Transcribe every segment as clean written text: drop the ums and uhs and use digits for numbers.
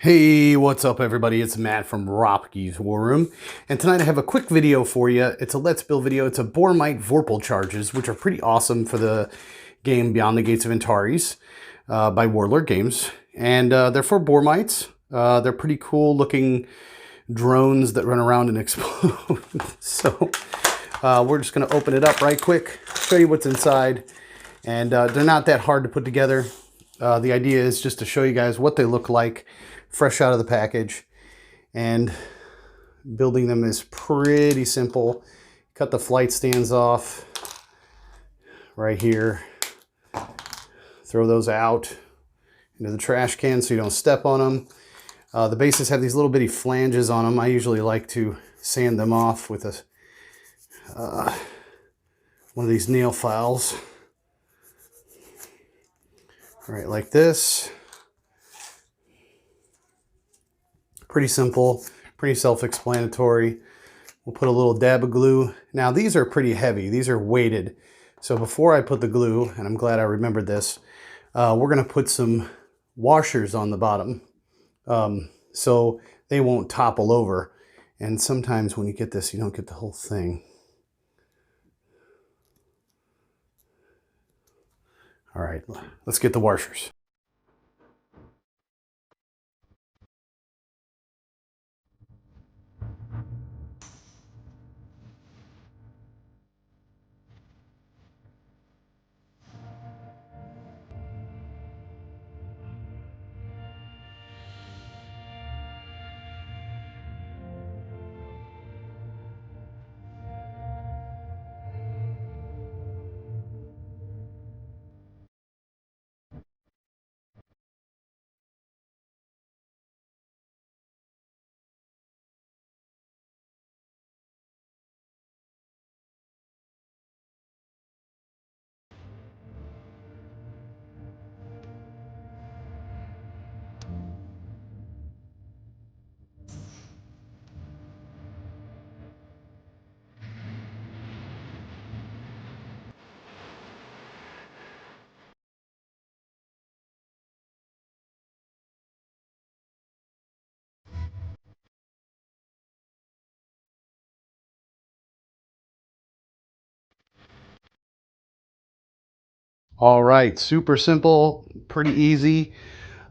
Hey, what's up everybody? It's Matt from Ropke's War Room, and tonight I have a quick video for you. It's a Let's Build video. It's a Boromite Vorpal Charges, which are pretty awesome for the game Beyond the Gates of Antares by Warlord Games. And they're for Bormites. They're pretty cool looking drones that run around and explode. So we're just going to open it up right quick, show you what's inside. And they're not that hard to put together. The idea is just to show you guys what they look like fresh out of the package, and building them is pretty simple. Cut the flight stands off right here, throw those out into the trash can so you don't step on them. The bases have these little bitty flanges on them. I usually like to sand them off with a one of these nail files. All right, like this. Pretty simple, pretty self-explanatory. We'll put a little dab of glue. Now these are pretty heavy, these are weighted. So before I put the glue, and I'm glad I remembered this, we're gonna put some washers on the bottom so they won't topple over. And sometimes when you get this, you don't get the whole thing. All right, let's get the washers. All right, super simple, pretty easy.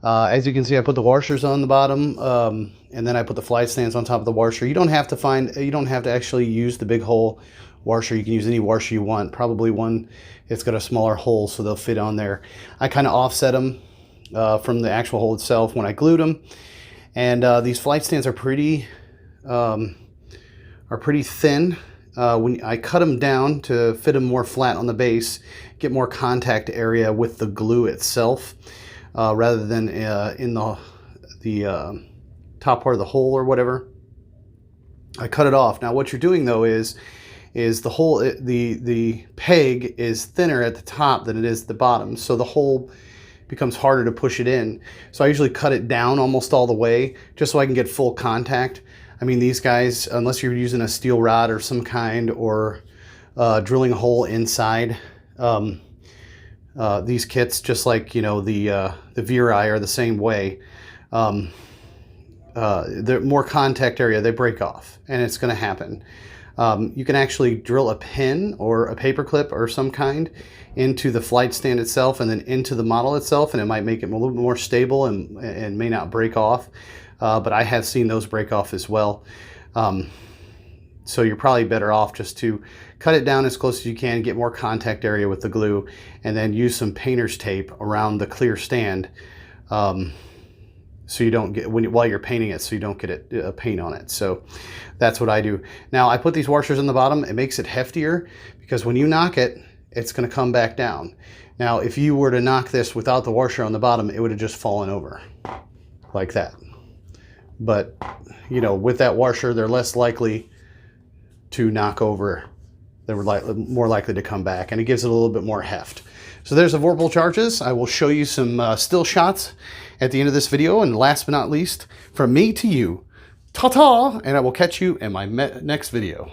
As you can see, I put the washers on the bottom, and then I put the flight stands on top of the washer. You don't have to actually use the big hole washer. You can use any washer you want. Probably one that's got a smaller hole so they'll fit on there. I kind of offset them from the actual hole itself when I glued them. And these flight stands are pretty thin. When I cut them down to fit them more flat on the base, get more contact area with the glue itself, rather than in the top part of the hole or whatever. I cut it off. Now what you're doing though is the hole, the peg is thinner at the top than it is at the bottom, so the hole becomes harder to push it in. So I usually cut it down almost all the way just so I can get full contact. I mean, these guys, unless you're using a steel rod or some kind, or drilling a hole inside, these kits, just like, you know, the Viri are the same way. They're more contact area, they break off, and it's going to happen. You can actually drill a pin or a paper clip or some kind into the flight stand itself and then into the model itself, and it might make it a little bit more stable and may not break off. But I have seen those break off as well. So you're probably better off just to cut it down as close as you can, get more contact area with the glue, and then use some painter's tape around the clear stand, so you don't get, while you're painting it, so you don't get paint on it. So that's what I do. Now I put these washers on the bottom. It makes it heftier because when you knock it, it's going to come back down. Now if you were to knock this without the washer on the bottom, it would have just fallen over like that. But, you know, with that washer, they're less likely to knock over. They're more likely to come back, and it gives it a little bit more heft. So there's the Vorpal Charges. I will show you some still shots at the end of this video. And last but not least, from me to you, ta-ta, and I will catch you in my next video.